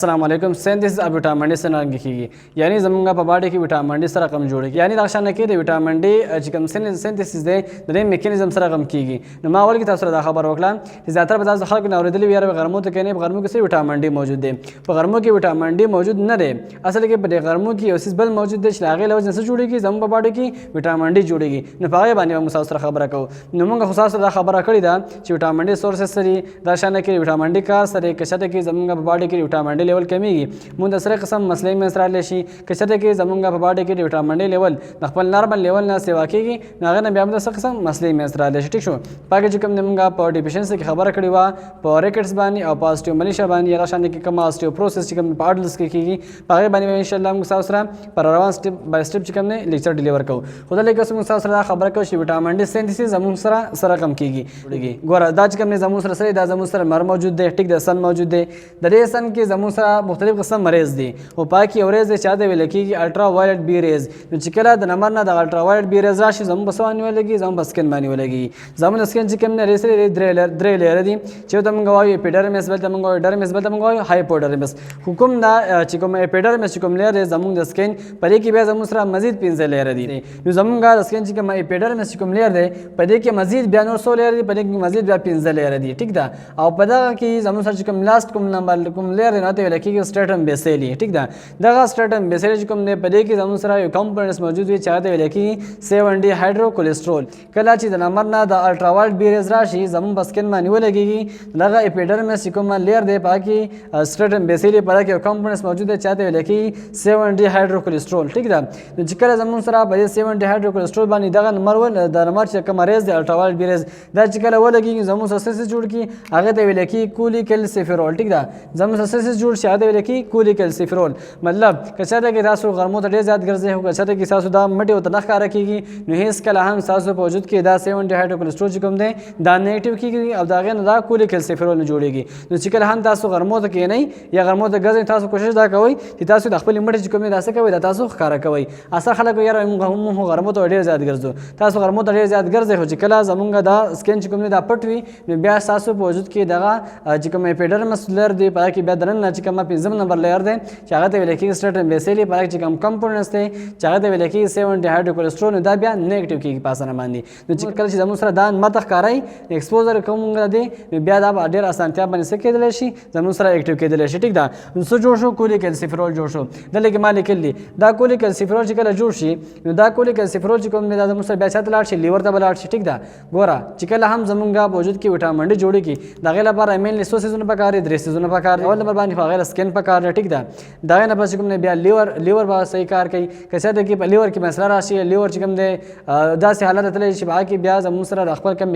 अस्सलाम वालेकुम सेंथिस अब विटामिन डी सره رنګ کیږي یعنی زمونږ په باډي کې وټامین ډي سره کم جوړیږي یعنی دا شان کې د وټامین ډي چې کوم سنتھسس دی د دې میکانیزم سره کم کیږي نو ما ول کې تاسو سره دا خبر وکړم چې زیاتره به تاسو خلکو نه اوریدلی ویره غرمو ته کینې غرمو کې وټامین ډي موجود دی په غرمو کې وټامین ډي موجود نه دی اصل کې په غرمو کې یو څه بل موجود دی چې هغه لوځ نه جوړیږي زموږ په باډي کې وټامین ډي جوړیږي نو په هغه باندې موږ تاسو سره خبره کوو نو موږ خو تاسو دا خبره کړې ده چې وټامین ډي سورسز سره دا شان کې وټامین ډي کار سره کښته کې زموږ په باډي کې وټامین ډي لیول کمیږي مونږ د سره قسم مسلې مې سره لشي کچته کې زمونږ په باډي کې د وټامین ډي لیول د خپل نارمل لیول نه سیوا کېږي هغه نه بیا موږ د سره قسم مسلې مې سره لشي ټیک شو پاګه چې کوم موږ په ډیفیشنسي کې خبره کړې و په ریکټس باندې او پازیټیو ملیشیا باندې یا شان کې کوم آستیوپروسس چې کوم په اډلس کې کېږي پاګه باندې ان شاء الله موږ تاسو سره پر روان سټپ بای سټپ چې کوم نه لیکچر ډیلیور کوو خدای له قسم تاسو سره خبره کوو چې وټامین ډي سنتھسس زموږ سره کم کېږي ګوره دا چې کوم نه زموږ سره دا زموږ سره مر موجود دی ټیک د سن موجود دی د دې سن کې زموږ سره مختلف قسم مریض دي او پاکي اورز چا د ویل کېږي الټرا وایلټ بی ریز نو چې کله د نمبر نه د الټرا وایلټ بی ریز راشي زموږ په سوان ولګي زموږ په سکن باندې ولګي زموږ سکن چې کوم نه ریسري درې لیر دي چې ته موږ وایو اپیډرمس بل ته موږ وایو ډرمس بل ته موږ وایو هایپوډرمس حکم دا چې کوم اپیډرمس چې کوم لیر دی زموږ د سکن په دې کې بیا زموږ سره مزید 15 لیر دي نو زموږ د سکن چې کوم اپیډرمس چې کوم لیر دی په دې کې مزید بیا نور 100 لیر دي په دې کې مزید بیا 15 لیر دي ټیک ده او په دغه کې زموږ سره چې کوم لاست کوم نمبر کوم لیر نه ته ویل کېږي سټرټم بیسلی ټیک ده دغه سټرټم بیسلی چې کوم نه په دې کې زموږ سره یو کمپوننټس موجود وي چې هغه ویل کېږي 7 ډي هایدروکولېسټرول کله چې د نمبر نه د الټرا وایلټ بی ریز راشي زموږ په سکن باندې ولګيږي دغه اپیډرمس چې کوم لیر دی پاکي سټرټم بیسلی په دې کې کمپوننټس موجود دي چې هغه ویل کېږي 7 ډي هایدروکولېسټرول ټیک ده نو چې کله زموږ سره په 7 ډي هایدروکولېسټرول باندې دغه نمبر ول د نمبر چې کوم ریز دی الټرا وایلټ بی ریز دا چې کله ولګيږي زموږ سره څه جوړ کی هغه ته ویل کېږي کولیکلسیفرول ټیک ده زموږ سره څه جوړ شي هغه ویل کېږي کولیکلسیفرول مطلب کچته کې تاسو غرمو ته ډېر زیات ګرځي هو کچته کې تاسو دا مټي او تنخ کار کیږي نو هیڅ کله هم تاسو په وجود کې دا 7 ډي هایدروکولېسټرول چې کوم دی دا نیگیټیو کیږي او دا غي نه دا کولیکلسیفرول نه جوړيږي نو چې کله هم تاسو غرمو ته کې نه یا غرمو ته ګرځي تاسو کوشش دا کوئ چې تاسو د خپل مټي چې کوم دی تاسو کوئ دا تاسو ښکارا کوئ اثر خلک یاره هم غرمو ته ډېر زیات ګرځو تاسو غرمو ته ډېر زیات ګرځي خو چې کله زمونږ دا سکن چې کوم دی دا پټ وي نو بیا تاسو په وجود کې دغه چې کوم اپیډرمس لیر دی په کې بیا درن چې کوم 15 نمبر لیر دی چې هغه ته ویل کېږي سټرټم بیسلی په کې چې کوم کمپوننټس دی چې هغه ته ویل کېږي 7 ډي هایدروکولېسټرول نو دا بیا نیگیټیو کېږي په اسانه باندې نو چې کله چې زموږ سره دا ماته ښکارای ایکسپوزر کوم دی نو بیا دا ډېر اسانتیا باندې څه کېدلی شي زموږ سره اکټیو کېدلی شي ټیک ده نو څه جوړ شو کولیکلسیفرول جوړ شو دلته کې ما لیکلی دا کولیکلسیفرول چې کله جوړ شي نو دا کولیکلسیفرول چې کوم دی دا زموږ سره بیا چاته لاړ شي لیور ته به لاړ شي ټیک ده ګوره چې کله هم زمونږ په وجود کې وټامین ډي جوړېږي د هغې لپاره مینلی څو څیزونه پکار دي 3 څیزونه پکار دي اول نمبر باندې په هغې سکن پکار دی ټیک ده د هغې نه پس کوم بیا لیور به صحیح کار کوي که څه کې په لیور کې مسله راشي لیور چې کوم دی داسې حالت تللی چې په هغه کې بیا زموږ سره د خپل کوم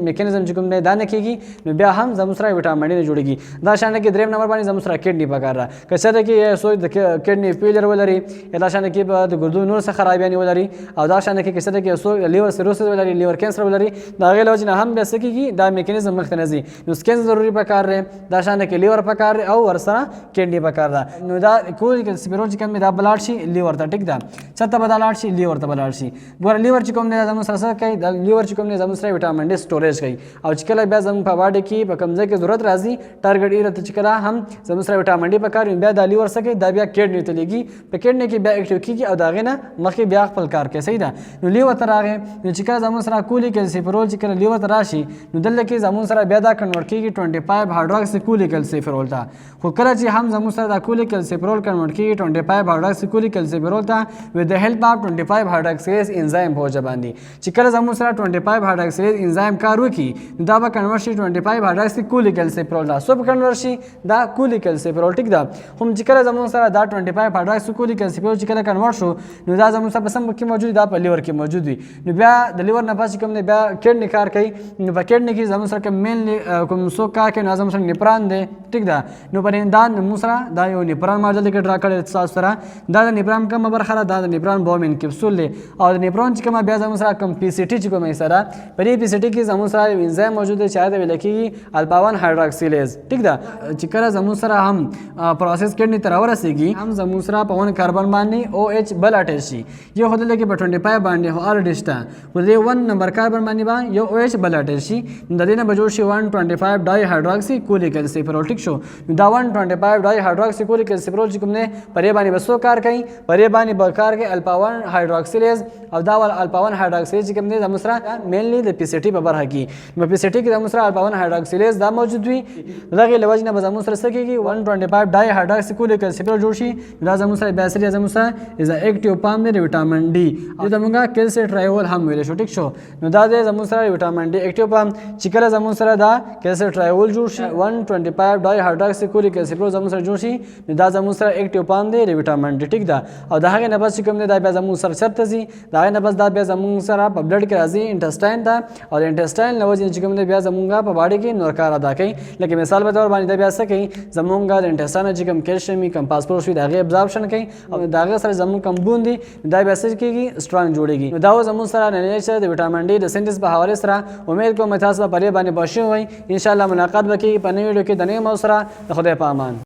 میکانیزم چې کوم دی دا نه کېږي نو بیا هم زموږ سره وټامین ډي نه جوړېږي دا شان کې درېیم نمبر باندې زموږ سره کډني پکار ده که څه کې څوک د کډني فیلر ولري یا دا شان کې د ګردو نور څه خرابیانې ولري او دا شان کې څه کې څوک لیور سیروسس ولري لیور کینسر ولري دا هغې له وجې نه هم بیا څه کېږي دا میکانیزم مخته نه ځي نو سکن ضروري پکار دی دا شان کې لیور پکار دی او ورسره کډني پکار ده نو دا کولیکلسیفرول چې کوم دا بلاړ شي لیور ته ټیک ده چته به دا لاړ شي لیور ته به لاړ شي ګوره لیور چې کوم دی زموږ سره څه کوي دا لیور چې کوم دی زموږ سره وټامین ډي سټوریج کوي او چې کله بیا زموږ په باډي کې په کوم ځای کې ضرورت راځي ټارګټ ایره ته چې کله هم زموږ سره وټامین ډي پکار وي بیا دا لیور څه کوي دا بیا کډني ته لګي په کډني کې بیا اکټیو کېږي او د هغې نه مخکې بیا خپل کار کوي صحیح ده نو لیور ته راغی نو چې کله زموږ سره کولیکلسیفرول چې کله لیور ته راشي نو دلته کې زموږ سره بیا دا کنورټ کېږي 25 هایدروکسي کولیکلسیفرول ته خو کله چې هم زموږ سره دا کولیکلسیفرول کنورټ کېږي 25 هایدروکسي کولیکلسیفرول ته with the help of 25 hydroxylase enzyme په وجه باندې چې کله زموږ سره 25 hydroxylase enzyme کار وکړي دا به کنورټ شي 25 hydroxy کولیکلسیفرول ته څه به کنورټ شي دا کولیکلسیفرول ټیک ده هم چې کله زموږ سره دا 25 hydroxy کولیکلسیفرول چې کله کنورټ شو نو دا زموږ سره په سم کې موجود دا په لیور کې موجود وي نو بیا د لیور نه پس کوم دی بیا کډني کار کوي نو په کډني کې زموږ سره کوم مینلی کوم څوک کار کوي نو زموږ سره نیپران دی ټیک ده نو په دا موږ سره دا یو نیپران ماډل کې ډرا کړی تاسو سره دا د نیپران کومه برخه ده دا د نیپران بومین کپسول دی او د نیپران چې کومه بیا زموږ سره کوم پی سی ټي چې کومه سره په دې پی سی ټي کې زموږ سره یو انزایم موجود دی چې هغه ویل کېږي الفا 1 هایدروکسیلیز ټیک ده چې کله زموږ سره هم پروسس کډني ته راورسېږي هم زموږ سره په 1 کاربن باندې او ایچ بل اټیچ شي یو خو دلته کې په 25 باندې هو الډی شته په دې 1 نمبر کاربن باندې یو او ایچ بل اټیچ شي د دې نه به جوړ شي 125 ډای هایدروکسی کولیکلسیفرول ټیک شو دا 125 125 ډای هایدروکسیکولیک اسپرول چې کوم نه پرې باندې بسو کار کوي پرې باندې بکار کوي الفا 1 هایدروکسیلیز او دا ول الفا 1 هایدروکسیلیز چې کوم نه د مسره مینلی د پی سی ټي په برخه کې نو پی سی ټي کې د مسره الفا 1 هایدروکسیلیز دا موجود وي دغه لوجنه به زموږ سره سکیږي 125 ډای هایدروکسیکولیک اسپرول جوړ شي دا زموږ سره بیا سره زموږ سره از اکټیو پام دی وټامین ډي او زموږه کیلسیټرایول هم ویل شو ټیک شو نو دا د زموږ سره وټامین ډي اکټیو پام چې کله زموږ سره دا کیلسیټرایول جوړ شي 125 ډای هایدروکسیکولیک اسپرول زموږ سره جوړ شي نو دا زموږ سره اکټیو پام دی وټامین ډي ټیک دا او دا هغه نه بس کوم نه دا بیا زموږ سره چرته زی دا نه بس دا بیا زموږ سره په بلډ کې راځي انټسټاین دا او انټسټاین نو چې کوم نه بیا زموږه په باډي کې نور کار ادا کوي لکه مثال به تور باندې دا بیا څه کوي زموږه د انټسټاین چې کوم کیلشیم کم فاسفورس وي دا غي ابزوربشن کوي او دا غي سره زموږ کم بوندي دا بیا څه کیږي سترونګ جوړيږي نو دا زموږ سره نه چې د وټامین ډي د سنتز په حواله سره امید کوم تاسو په پرې باندې بشي وي ان شاء الله ملاقات وکړي په نوې ویډیو کې د نوې موضوع سره خدای پامه